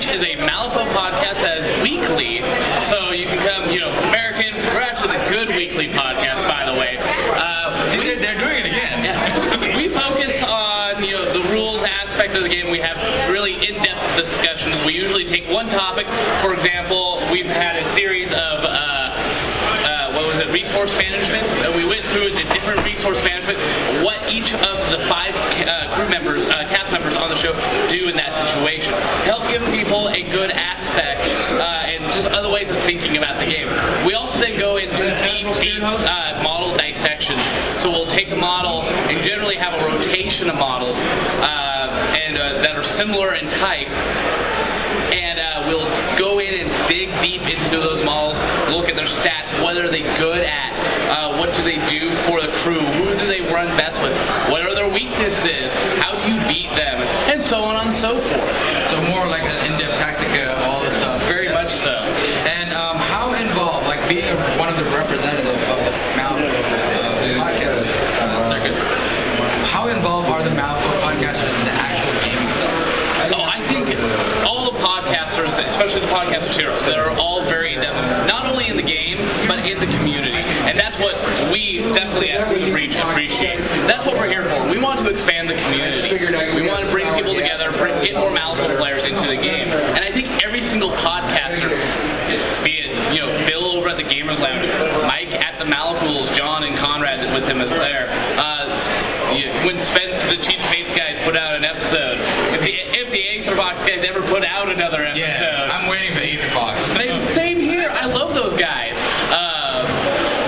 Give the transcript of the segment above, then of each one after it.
Breach is a Malifaux podcast that is weekly, so you can come, American, we're actually the good weekly podcast, by the way. They're doing it again. Yeah. We focus on, the rules aspect of the game. We have really in-depth discussions. We usually take one topic. For example, we've had a series of, resource management. We went through the different resource management, what each of the 5 crew members, cast members on the show do in that situation. Help give people a good aspect and just other ways of thinking about the game. We also then go and do deep model dissections. So we'll take a model and generally have a rotation of models that are similar in type, and we'll go in and dig deep into those models, look at their stats, what are they good at, what do they do for the crew, who do they run best with, what are their weaknesses, how do you beat them, and so on and so forth. So more like an in-depth Tactica of all the stuff. Very much so. And how involved, like being one of the representatives of the Malifaux podcast circuit, how involved are the Malifaux podcasters in the actual gaming itself? Oh, I think all the podcasters, especially the podcasters here, they're all very in-depth, not only in the game, but in the community. And that's what we definitely at The Breach appreciate. That's what we're here for. We want to expand the community. We want to bring people together, get more Malifaux players into the game. And I think every single podcaster, be it, Bill over at the Gamers Lounge, Mike at the Malifaux, John and Conrad with him as there, when Spence, the Cheat Fates guys, put out an episode, if the Aetherbox guys ever put out another episode. Yeah, I'm waiting for Aetherbox. Same here. I love those guys.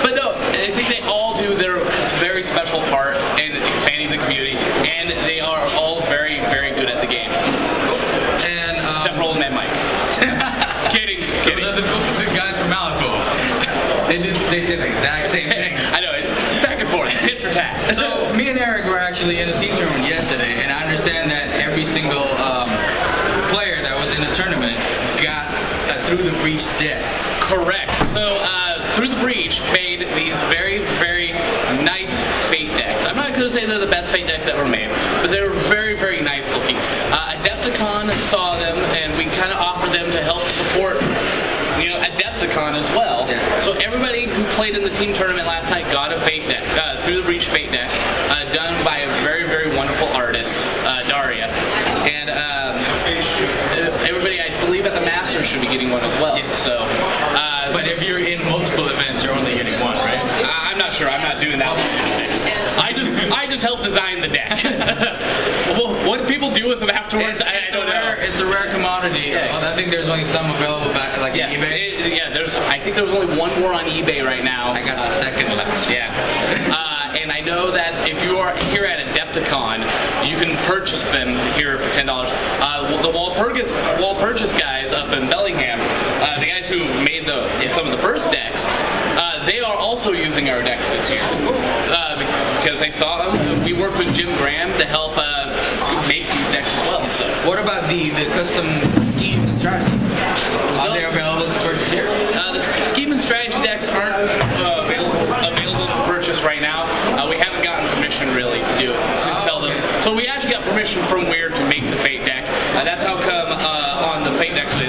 But no, I think they all do their very special part in expanding the community, and they are all very, very good at the game. And except for old man Mike. Kidding. The guys from Malifaux. They say the exact same thing. I know. Back and forth, tit for tat. So me and Eric were actually in a team tournament yesterday, and I understand that every single player that was in the tournament got a Through the Breach deck. Correct. So Through the Breach made these very, very nice Fate decks. I'm not going to say they're the best Fate decks ever made, but they're very, very nice looking. Adepticon saw them, and we kind of offered them to help support Adepticon as well. Yeah. So everybody who played in the team tournament last night got a Fate deck, Through the Breach Fate deck, done by a very, very wonderful artist, Daria. And everybody, I believe, at the Masters should be getting one as well. Yes. So, but if you're in multiple events, you're only getting one, right? I'm not sure. I'm not doing that logistics. I just helped design the deck. Well, what do people do with them afterwards? I don't know. It's a rare commodity. Yeah, I think there's only some available back, like on eBay. I think there's only one more on eBay right now. I got the second last. Yeah. And I know that if you are here at Adepticon, you can purchase them here for $10. The Walpurgis guys up in Bellingham, the guys who made some of the first decks, they are also using our decks this year because they saw them. We worked with Jim Graham to help make these decks as well. So, what about the custom schemes and strategies? Are they available to purchase here? The scheme and strategy decks aren't available to purchase right now. We haven't gotten permission really to do it, to sell those. So we actually got permission from Weird to make the Fate deck. That's how come on the Fate decks it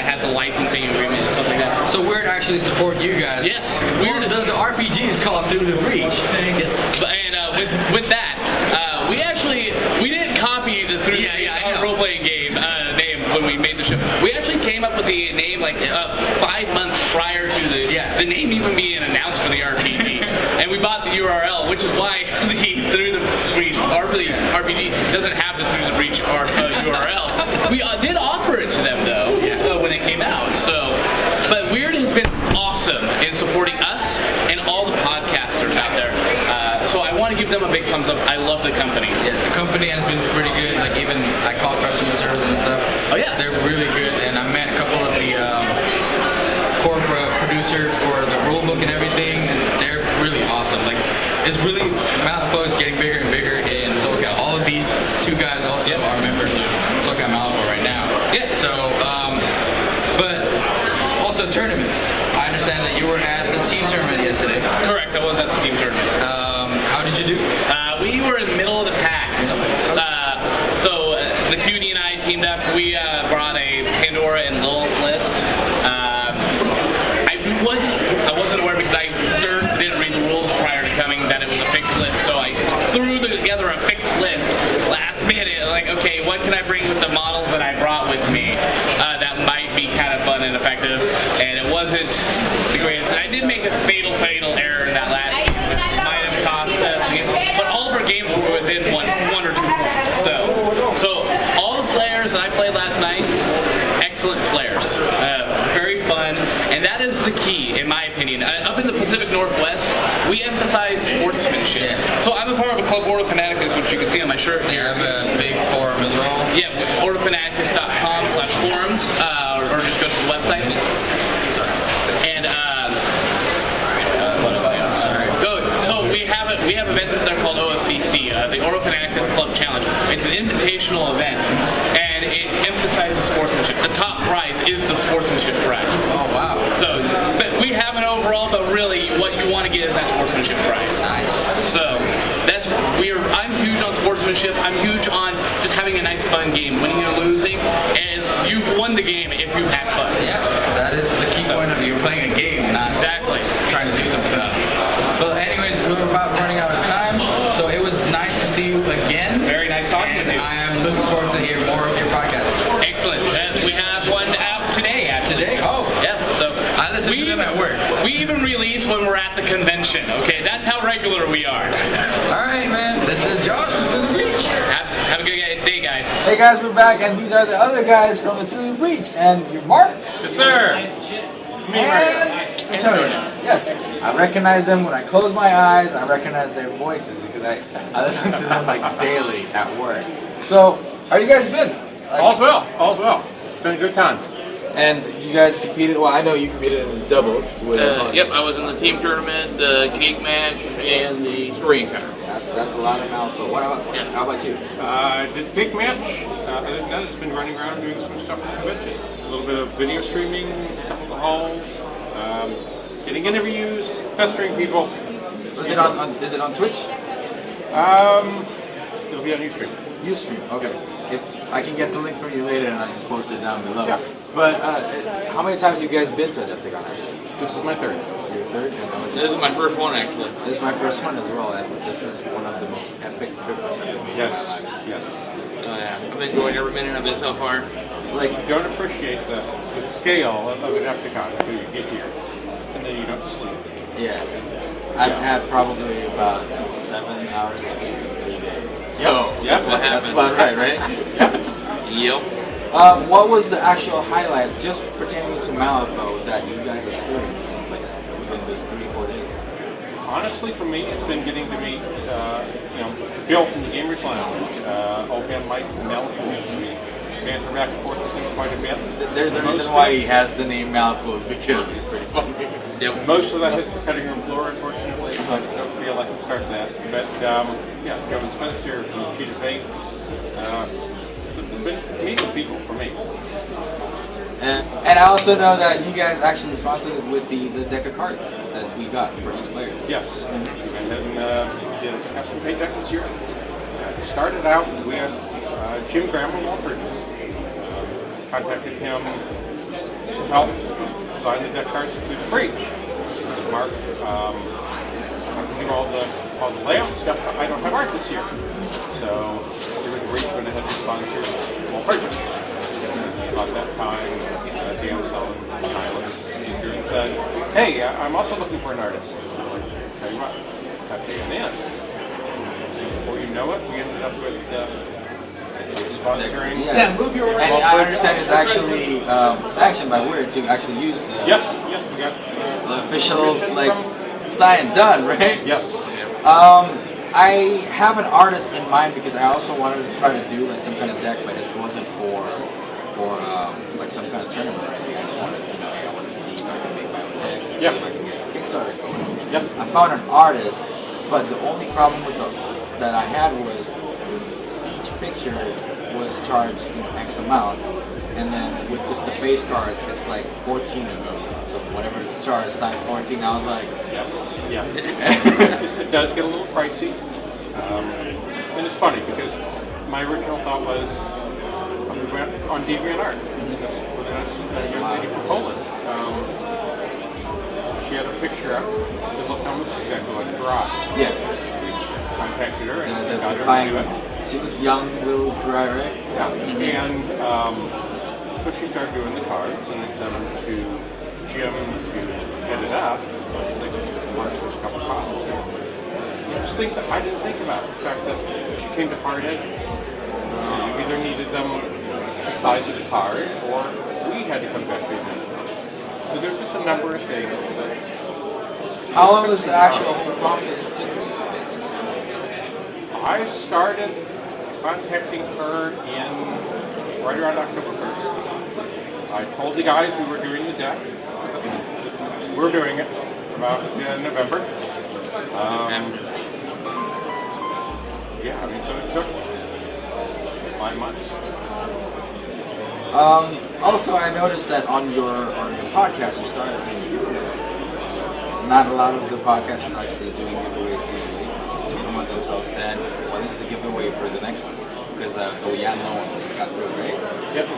has a licensing agreement and stuff like that. So Weird actually support you guys? Yes. Weird. The RPG is called Through the Breach. Yes. And with that, we didn't copy the Through the Breach role-playing game name when we made the show. We actually came up with the name 5 months prior to the name even being announced for the RPG. And we bought the URL, which is why the Through the Breach RPG doesn't have the Through the Breach URL. We did offer it to them though when it came out. But Weird has been awesome in supporting us and all the podcasters out there. So I want to give them a big thumbs up. I love the company. Yeah, the company has been pretty good. Like even I call customer service and stuff. Oh yeah, they're really good. And I met a couple of the corporate producers for the rule book and everything. And they're really awesome. Like it's really Malifaux is getting bigger and bigger in Socal. All of these two guys also are members of Socal Malifaux right now. Yeah. So, but also tournaments. I understand that you were at the team tournament yesterday. Correct. I was at the team tournament. How did you do? We were in the middle of the pack. So the Cutie and I teamed up. We brought a Pacific Northwest, we emphasize sportsmanship. Yeah. So I'm a part of a club, Ordo Fanaticus, which you can see on my shirt You here. have a big forum as well. Yeah, ordofanaticus.com/forums, or just go to the website. And so we have events up there called OFCC, the Ordo Fanaticus Club Challenge. It's an invitational event, and it emphasizes sportsmanship. The top prize is the sportsmanship prize. Oh wow. So but we have an overall, but really what you want to get is that sportsmanship prize. Nice. So I'm huge on sportsmanship. I'm huge on just having a nice fun game. Winning or losing, as you've won the game if you have fun. Yeah, that is the key point of you're playing a game, not Exactly. trying to do something. Well, anyways, we're about running out of time, so it was nice to see you again. Very nice talking and with you. I am looking forward to hear more of your podcast. Excellent. We have one out today, actually. Today? Oh. Yeah. So I listen to them at work. We even release when we're at the convention. Okay, that's how regular we are. All right, man. This is Josh from Through the Breach. Have a good day, guys. Hey guys, we're back, and these are the other guys from the Through the Breach, and you're Mark. Yes, sir. And Tony. Yes, I recognize them when I close my eyes. I recognize their voices because I listen to them like daily at work. So, how you guys been? All's well. All's well. It's been a good time. And you guys competed. Well, I know you competed in doubles with. Yep, I was in the team tournament, the cake match, and the story encounter. That's a lot of Malifaux. What about? Yes. How about you? I did the cake match. Other than that, it's been running around doing some stuff at the convention. A little bit of video streaming, a couple of halls, getting interviews, pestering people. Was it on? Is it on Twitch? It'll be on Ustream. Ustream. Okay. If I can get the link from you later, and I just post it down below. Yeah. But how many times have you guys been to Adepticon actually? This is my third. Your third? And how many This is my first one, actually. This is my first one as well, and this is one of the most epic trips I've ever made. Yes. Yeah, I've enjoyed every minute of it so far. Like, You don't appreciate the scale of Adepticon until you get here, and then you don't sleep. yeah, I've had probably about 7 hours of sleep in 3 days. So Yep. What that's happened? about right, right? Yep. What was the actual highlight, just pertaining to Malifaux, that you guys experienced like within this 3-4 days? Honestly, for me, it's been getting to meet, Bill from the Gamers Lounge, Open Mike from Malifaux. We banter back and forth with him quite a bit. There's a reason why he has the name Malifaux, is because he's pretty funny. Yep. Most of that hits the cutting room floor, unfortunately, so I don't feel I can start that. But, Kevin Spencer from Cheetah Fates, it's been meeting people for me. And I also know that you guys actually sponsored with the deck of cards that we got for each player. Yes, we went ahead and did a custom paint deck this year. It started out with Jim Graham from Walford. Contacted him to help design the deck cards for the breach. Mark, I can do all the layout stuff, but I don't have art this year. So the breach went ahead and sponsored Walford. About that time, Dan was on Silas and said, "Hey, I'm also looking for an artist." I'm like, "Tell you what, got Dan in." Before you know it, we ended up with sponsoring. Yeah, move your. And I understand it's actually sanctioned by Weird to actually use Yes, we got the official sign done, right? Yes. I have an artist in mind because I also wanted to try to do like some kind of deck, but it wasn't for like some kind of tournament. I just wanted, I wanted to see if I can make my own deck, and see if I can get a Kickstarter going. Yep. I found an artist, but the only problem with that I had was each picture was charged X amount, and then with just the face card, it's like 14 of them. So whatever it's charged times 14, I was like, Yeah. It does get a little pricey, and it's funny because my original thought was on DeviantArt. We're going to get a lady from Poland. She had a picture up. It looked almost exactly like Dry. yeah. Contacted her and The got her client, to do it. she looked young, little dry, right? Yeah, and so she started doing the cards, and then sent them to Jim to head it up. Like, marks was a couple copies. Just things that I didn't think about. The fact that she came to hard edges. You either needed them the size of the card, or we had to come back to them. So there's just a number of things that she How long was the actual process it took? I started contacting her in right around October 1st. I told the guys we were doing the deck. We're doing it about November. Yeah, I mean, so it took 5 months. Also, I noticed that on your podcast, you started doing giveaways. Not a lot of the podcasters actually doing giveaways usually to promote themselves. And well, this is the giveaway for the next one because Yan Lo just got through, right? Yep,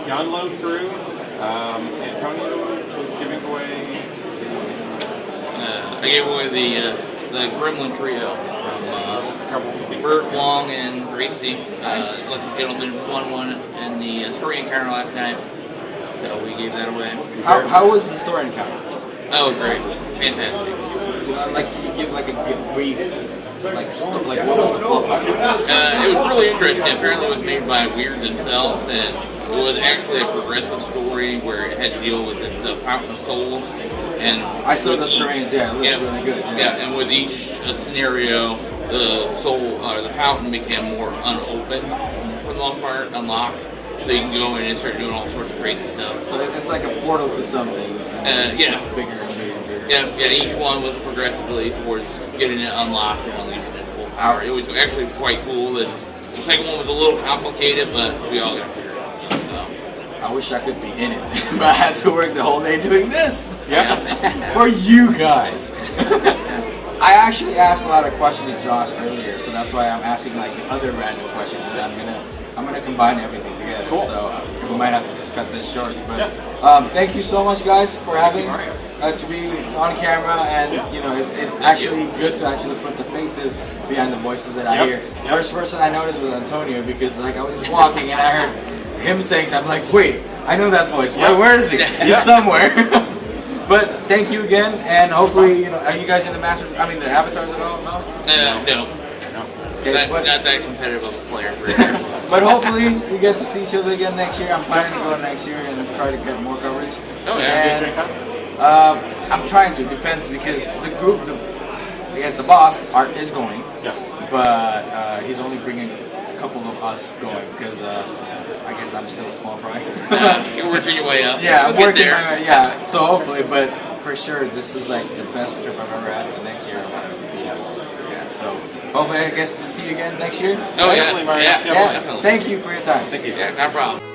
Jan Lo through. Antonio was giving away. I gave away the Gremlin Trio from Bert, Long, and Gracie. Lucky Gentleman won one in the story encounter last night. So we gave that away. How was the story encounter? Oh, great. Fantastic. Can you give like a brief, what was the flow? It was really interesting. Apparently it was made by Weird themselves, and it was actually a progressive story where it had to deal with the Fountain of Souls. And I saw the terrains, yeah, it looked really good. Yeah, and with each scenario, the soul or the fountain became more unopened for the most part, unlocked. So you can go in and start doing all sorts of crazy stuff. So it's like a portal to something. Yeah. Bigger and bigger and bigger. Yeah, each one was progressively towards getting it unlocked and unleashing its full power. It was actually quite cool. The second one was a little complicated, but we all got figured out. So. I wish I could be in it, but I had to work the whole day doing this. Yeah. For you guys. I actually asked a lot of questions to Josh earlier, so that's why I'm asking like the other random questions, and I'm gonna combine everything together. Cool. So we might have to just cut this short. But thank you so much, guys, for having to be on camera, and it's actually good to actually put the faces behind the voices that I hear. First person I noticed was Antonio because like I was just walking and I heard him saying something. I'm like, wait, I know that voice. Where is he? He's somewhere. But thank you again, and hopefully, are you guys in the Masters? I mean, the avatars at all? No. No. Okay, Not that competitive of a player. But hopefully, we get to see each other again next year. I'm planning to go next year and try to get more coverage. Oh yeah. And, I'm trying to. Depends because the group, I guess the boss, Art is going. Yeah. But he's only bringing a couple of us going because I guess I'm still a small fry. You're working your way up. Yeah, I'm You'll working get my way. Yeah, so hopefully, but for sure, this is like the best trip I've ever had. So next year, I want to be yeah. So hopefully, I guess to see you again next year. Oh yeah. Definitely, Mario. Yeah. Definitely. Thank you for your time. Thank you. Yeah, no problem.